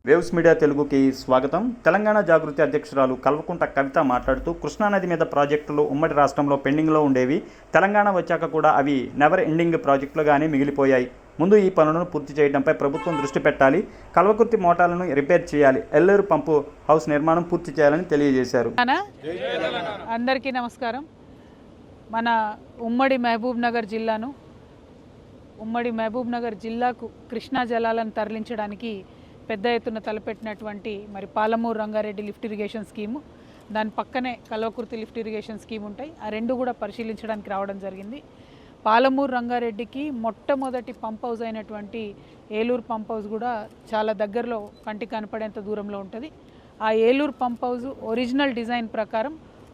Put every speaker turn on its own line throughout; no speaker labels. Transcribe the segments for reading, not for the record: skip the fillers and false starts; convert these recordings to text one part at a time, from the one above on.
Waves media తెలుగుకి స్వాగతం. తెలంగాణ జాగృతి అధ్యక్షురాలు కల్వకుంట్ల కవిత మాట్లాడుతూ కృష్ణానది మీద ప్రాజెక్టులు ఉమ్మడి రాష్ట్రంలో పెండింగ్లో ఉండేవి. తెలంగాణ వచ్చాక కూడా అవి నెవర్ ఎండింగ్ ప్రాజెక్టులుగానే మిగిలిపోయాయి. ముందు ఈ పనులను పూర్తి చేయడంపై ప్రభుత్వం దృష్టి పెట్టాలి. కల్వకుర్తి మోటార్లను రిపేర్ చేయాలి. ఎల్లేరు పంపు హౌస్ నిర్మాణం పూర్తి చేయాలని తెలియజేశారు.
అందరికీ నమస్కారం. మన ఉమ్మడి మహబూబ్ నగర్ జిల్లాకు కృష్ణా జలాలను తరలించడానికి పెద్ద ఎత్తున తలపెట్టినటువంటి Palamuru Rangareddy lift irrigation scheme, దాని పక్కనే కల్వకుర్తి లిఫ్ట్ ఇరిగేషన్ స్కీమ్ ఉంటాయి. ఆ రెండు కూడా పరిశీలించడానికి రావడం జరిగింది. పాలమూరు రంగారెడ్డికి మొట్టమొదటి పంప్ హౌస్ అయినటువంటి ఏలూరు పంప్ హౌస్ కూడా చాలా దగ్గరలో కంటికి కనపడేంత దూరంలో ఉంటుంది. ఆ Eluru pump house original design ప్రకారం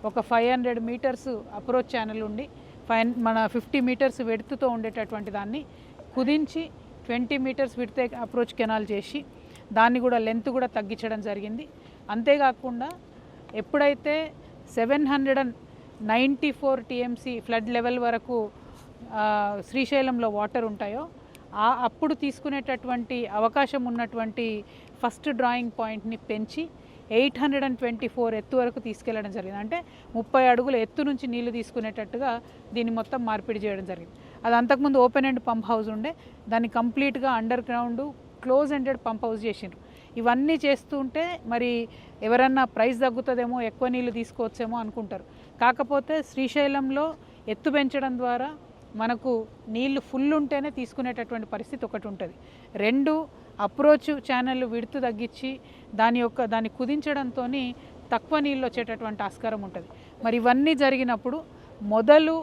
ఒక 500 మీటర్స్ అప్రోచ్ ఛానల్ ఉండి 50 మీటర్స్ వెడుతుతో ఉండేటటువంటి దాన్ని కుదించి 20 మీటర్స్ విడితే అప్రోచ్ కెనాల్ చేసి దాన్ని కూడా లెంత్ కూడా తగ్గించడం జరిగింది. అంతేకాకుండా ఎప్పుడైతే 794 టీఎంసీ ఫ్లడ్ లెవెల్ వరకు శ్రీశైలంలో వాటర్ ఉంటాయో అప్పుడు తీసుకునేటటువంటి అవకాశం ఉన్నటువంటి ఫస్ట్ డ్రాయింగ్ పాయింట్ని పెంచి 824 ఎత్తు వరకు తీసుకెళ్లడం జరిగింది. అంటే 30 అడుగుల ఎత్తు నుంచి నీళ్లు తీసుకునేటట్టుగా దీన్ని మొత్తం మార్పిడి చేయడం జరిగింది. అది అంతకుముందు ఓపెన్ ఎండ్ పంప్ హౌస్ ఉండే, దాన్ని కంప్లీట్గా under ground close ended pump house చేసిండ్రు. ఇవన్నీ చేస్తుంటే ఎవరన్నా ప్రైస్ తగ్గుతుందేమో, ఎక్కువ నీళ్ళు తీసుకోవచ్చేమో అనుకుంటారు. కాకపోతే శ్రీశైలంలో ఎత్తు పెంచడం ద్వారా మనకు నీళ్లు ఫుల్ ఉంటేనే తీసుకునేటటువంటి పరిస్థితి ఒకటి ఉంటుంది. 2 అప్రోచ్ ఛానల్ విడుతు తగ్గించి దాన్ని కుదించడంతో తక్కువ నీళ్ళు వచ్చేటటువంటి ఆస్కారం ఉంటుంది. ఇవన్నీ జరిగినప్పుడు మొదలు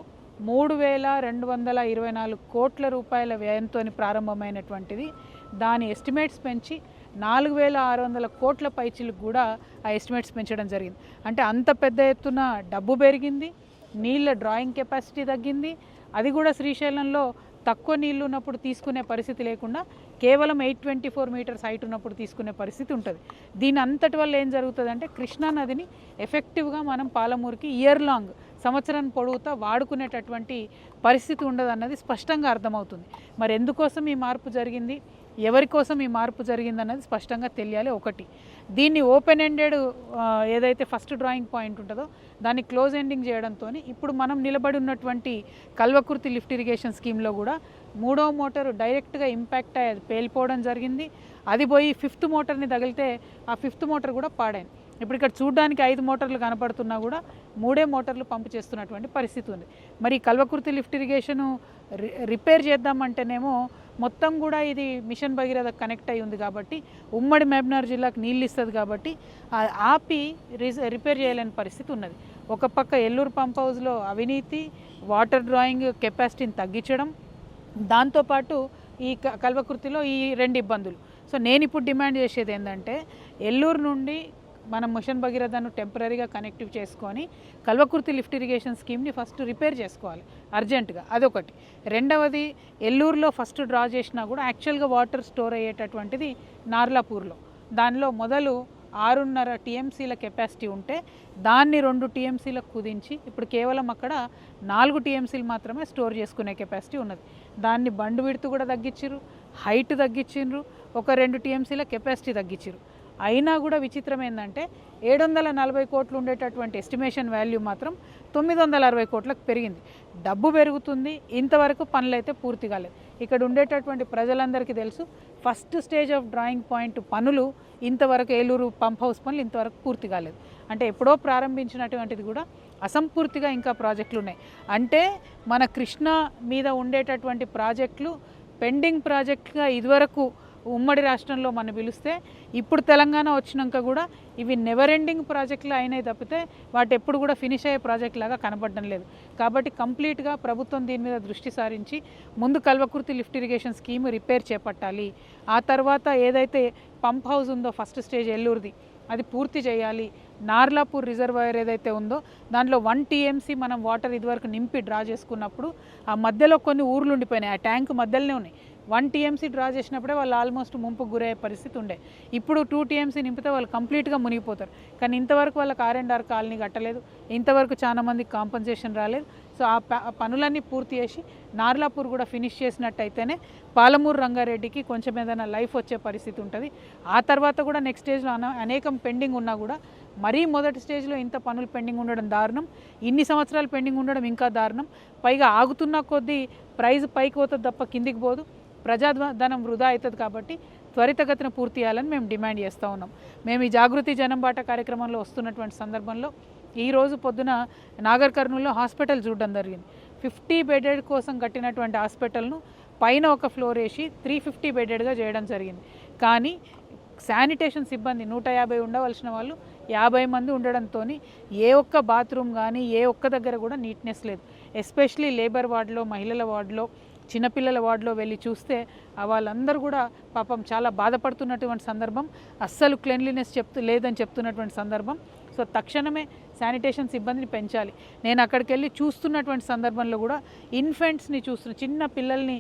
3,224 కోట్ల రూపాయల వ్యయంతో ప్రారంభమైనటువంటిది దాని ఎస్టిమేట్స్ పెంచి 4,600 కోట్ల పైచిలకు కూడా ఆ ఎస్టిమేట్స్ పెంచడం జరిగింది. అంటే అంత పెద్ద ఎత్తున డబ్బు పెరిగింది, నీళ్ళ డ్రాయింగ్ కెపాసిటీ తగ్గింది. అది కూడా శ్రీశైలంలో తక్కువ నీళ్ళు ఉన్నప్పుడు తీసుకునే పరిస్థితి లేకుండా కేవలం 824 మీటర్స్ హైట్ ఉన్నప్పుడు తీసుకునే పరిస్థితి ఉంటుంది. దీని అంతటి వల్ల ఏం జరుగుతుందంటే కృష్ణా నదిని ఎఫెక్టివ్గా మనం పాలమూరుకి ఇయర్ లాంగ్ సంవత్సరం పొడవుతా వాడుకునేటటువంటి పరిస్థితి ఉండదన్నది స్పష్టంగా అర్థమవుతుంది. ఎందుకోసం ఈ మార్పు జరిగింది, ఎవరి కోసం ఈ మార్పు జరిగిందన్నది స్పష్టంగా తెలియాలి. ఒకటి, దీన్ని ఓపెన్ ఎండెడ్ ఏదైతే ఫస్ట్ డ్రాయింగ్ పాయింట్ ఉంటుందో దాన్ని క్లోజ్ ఎండింగ్ చేయడంతో ఇప్పుడు మనం నిలబడి ఉన్నటువంటి కల్వకుర్తి లిఫ్ట్ ఇరిగేషన్ స్కీమ్లో కూడా 3వ మోటారు డైరెక్ట్గా ఇంపాక్ట్ అయ్యి అది పేలిపోవడం జరిగింది. అది పోయి 5th మోటార్ని తగిలితే ఆ 5th మోటార్ కూడా పాడైంది. ఇప్పుడు ఇక్కడ చూడడానికి 5 మోటార్లు కనపడుతున్నా కూడా 3 మోటార్లు పంపు చేస్తున్నటువంటి పరిస్థితి ఉంది. కల్వకుర్తి లిఫ్ట్ ఇరిగేషను రిపేర్ చేద్దామంటేనేమో మొత్తం కూడా ఇది మిషన్ భగీరథ కనెక్ట్ అయి ఉంది కాబట్టి ఉమ్మడి మహబూబ్నగర్ జిల్లాకు నీళ్ళు ఇస్తుంది కాబట్టి ఆపి రిపేర్ చేయలేని పరిస్థితి ఉన్నది. ఒక పక్క ఎల్లూరు పంప్ హౌస్లో అవినీతి, వాటర్ డ్రాయింగ్ కెపాసిటీని తగ్గించడం, దాంతోపాటు ఈ కల్వకుర్తిలో ఈ 2 ఇబ్బందులు. నేను ఇప్పుడు డిమాండ్ చేసేది ఏంటంటే ఎల్లూరు నుండి మనం మిషన్ భగీరథను టెంపరీగా కనెక్టివ్ చేసుకొని కల్వకుర్తి లిఫ్ట్ ఇరిగేషన్ స్కీమ్ని ఫస్ట్ రిపేర్ చేసుకోవాలి అర్జెంటుగా, అదొకటి. రెండవది, ఎల్లూరులో ఫస్ట్ డ్రా చేసినా కూడా యాక్చువల్గా వాటర్ స్టోర్ అయ్యేటటువంటిది నార్లాపూర్లో. దానిలో మొదలు 6.5 టీఎంసీల కెపాసిటీ ఉంటే దాన్ని 2 టీఎంసీలకు కుదించి ఇప్పుడు కేవలం అక్కడ 4 టీఎంసీలు మాత్రమే స్టోర్ చేసుకునే కెపాసిటీ ఉన్నది. దాన్ని బండ్ విడ్త్ కూడా తగ్గించారు, హైట్ తగ్గించారు, ఒక 2 టీఎంసీల కెపాసిటీ తగ్గించారు. అయినా కూడా విచిత్రం ఏంటంటే 740 కోట్లు ఉండేటటువంటి ఎస్టిమేషన్ వాల్యూ మాత్రం 960 కోట్లకు పెరిగింది. డబ్బు పెరుగుతుంది, ఇంతవరకు పనులు అయితే పూర్తి కాలేదు. ఇక్కడ ఉండేటటువంటి ప్రజలందరికీ తెలుసు, first stage of drawing point పనులు ఇంతవరకు ఏలూరు పంప్ హౌస్ పనులు ఇంతవరకు పూర్తి కాలేదు. అంటే ఎప్పుడో ప్రారంభించినటువంటిది కూడా అసంపూర్తిగా ఇంకా ప్రాజెక్టులు ఉన్నాయి. అంటే మన కృష్ణా మీద ఉండేటటువంటి ప్రాజెక్టులు పెండింగ్ ప్రాజెక్టుగా ఇదివరకు ఉమ్మడి రాష్ట్రంలో మనం పిలిస్తే ఇప్పుడు తెలంగాణ వచ్చినాక కూడా ఇవి నెవర్ ఎండింగ్ ప్రాజెక్టులు అయినాయి తప్పితే వాటి ఎప్పుడు కూడా ఫినిష్ అయ్యే ప్రాజెక్ట్ లాగా కనపడడం లేదు. కాబట్టి కంప్లీట్గా ప్రభుత్వం దీని మీద దృష్టి సారించి ముందు Kalwakurthy lift irrigation scheme repair చేపట్టాలి. ఆ తర్వాత ఏదైతే పంప్ హౌస్ ఉందో ఫస్ట్ స్టేజ్ ఎల్లూరుది అది పూర్తి చేయాలి. నార్లాపూర్ రిజర్వాయర్ ఏదైతే ఉందో దాంట్లో 1 టీఎంసీ మనం వాటర్ ఇదివరకు నింపి డ్రా చేసుకున్నప్పుడు ఆ మధ్యలో కొన్ని ఊర్లు ఉండిపోయినాయి, ఆ ట్యాంక్ మధ్యలోనే ఉన్నాయి. 1 టీఎంసీ డ్రా చేసినప్పుడే వాళ్ళు ఆల్మోస్ట్ ముంపుకు గురయ్యే పరిస్థితి ఉండే. ఇప్పుడు 2 టీఎంసీ నింపితే వాళ్ళు కంప్లీట్గా మునిగిపోతారు. కానీ ఇంతవరకు వాళ్ళకి R&R కాలనీ కట్టలేదు, ఇంతవరకు చాలా మందికి కాంపన్సేషన్ రాలేదు. సో ఆ పనులన్నీ పూర్తి చేసి నార్లాపూర్ కూడా ఫినిష్ చేసినట్టయితేనే పాలమూరు రంగారెడ్డికి కొంచెం ఏదైనా లైఫ్ వచ్చే పరిస్థితి ఉంటుంది. ఆ తర్వాత కూడా నెక్స్ట్ స్టేజ్లో అనేకం పెండింగ్ ఉన్నా కూడా మరీ మొదటి స్టేజ్లో ఇంత పనులు పెండింగ్ ఉండడం దారుణం, ఇన్ని సంవత్సరాలు పెండింగ్ ఉండడం ఇంకా దారుణం. పైగా ఆగుతున్న కొద్దీ ప్రైజ్ పైకి పోతుంది తప్ప కిందికి పోదు, ప్రజాధనం వృధా అవుతుంది. కాబట్టి త్వరితగతిన పూర్తి చేయాలని మేము డిమాండ్ చేస్తూ ఉన్నాం. మేము ఈ జాగృతి జనం బాట కార్యక్రమంలో వస్తున్నటువంటి సందర్భంలో ఈరోజు పొద్దున నాగర్ కర్నూలులో హాస్పిటల్ చూడడం జరిగింది. 50 బెడెడ్ కోసం కట్టినటువంటి హాస్పిటల్ను పైన ఒక ఫ్లోర్ వేసి 350 బెడెడ్గా చేయడం జరిగింది. కానీ శానిటేషన్ సిబ్బంది 150 ఉండవలసిన వాళ్ళు 50 మంది ఉండడంతో ఏ ఒక్క బాత్రూమ్ కానీ ఏ ఒక్క దగ్గర కూడా నీట్నెస్ లేదు. ఎస్పెషలీ లేబర్ వార్డులో, మహిళల వార్డులో, చిన్నపిల్లల వార్డులో వెళ్ళి చూస్తే వాళ్ళందరూ కూడా పాపం చాలా బాధపడుతున్నటువంటి సందర్భం, అస్సలు క్లెన్లీనెస్ లేదని చెప్తున్నటువంటి సందర్భం. సో తక్షణమే శానిటేషన్ సిబ్బందిని పెంచాలి. నేను అక్కడికి వెళ్ళి చూస్తున్నటువంటి సందర్భంలో కూడా ఇన్ఫెంట్స్ని చిన్న పిల్లల్ని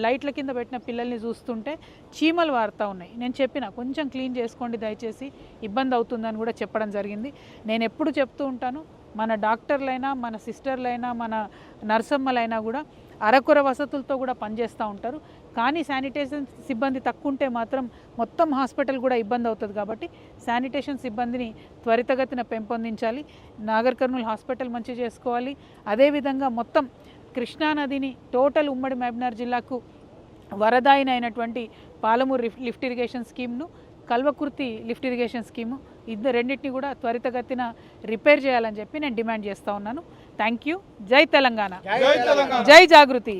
లైట్ల కింద పెట్టిన పిల్లల్ని చూస్తుంటే చీమలు వారుతూ ఉన్నాయి. నేను చెప్పిన కొంచెం క్లీన్ చేసుకోండి దయచేసి, ఇబ్బంది అవుతుందని కూడా చెప్పడం జరిగింది. నేను ఎప్పుడు చెప్తూ ఉంటాను, మన డాక్టర్లైనా, మన సిస్టర్లైనా, మన నర్సమ్మలైనా కూడా అరకొర వసతులతో కూడా పనిచేస్తూ ఉంటారు. కానీ శానిటేషన్ సిబ్బంది తక్కువ ఉంటే మాత్రం మొత్తం హాస్పిటల్ కూడా ఇబ్బంది అవుతుంది. కాబట్టి శానిటేషన్ సిబ్బందిని త్వరితగతిన పెంపొందించాలి. నాగర్ కర్నూలు హాస్పిటల్ మంచి చేసుకోవాలి. అదేవిధంగా మొత్తం కృష్ణానదిని టోటల్ ఉమ్మడి మహబూబ్నగర్ జిల్లాకు వరదాయినైనటువంటి పాలమూరు లిఫ్ట్ ఇరిగేషన్ స్కీమ్ను, కల్వకుర్తి లిఫ్ట్ ఇరిగేషన్ స్కీము రెండింటిని కూడా త్వరితగతిన రిపేర్ చేయాలని చెప్పి నేను డిమాండ్ చేస్తూ ఉన్నాను. Thank you. జై తెలంగాణ, జై జాగృతి.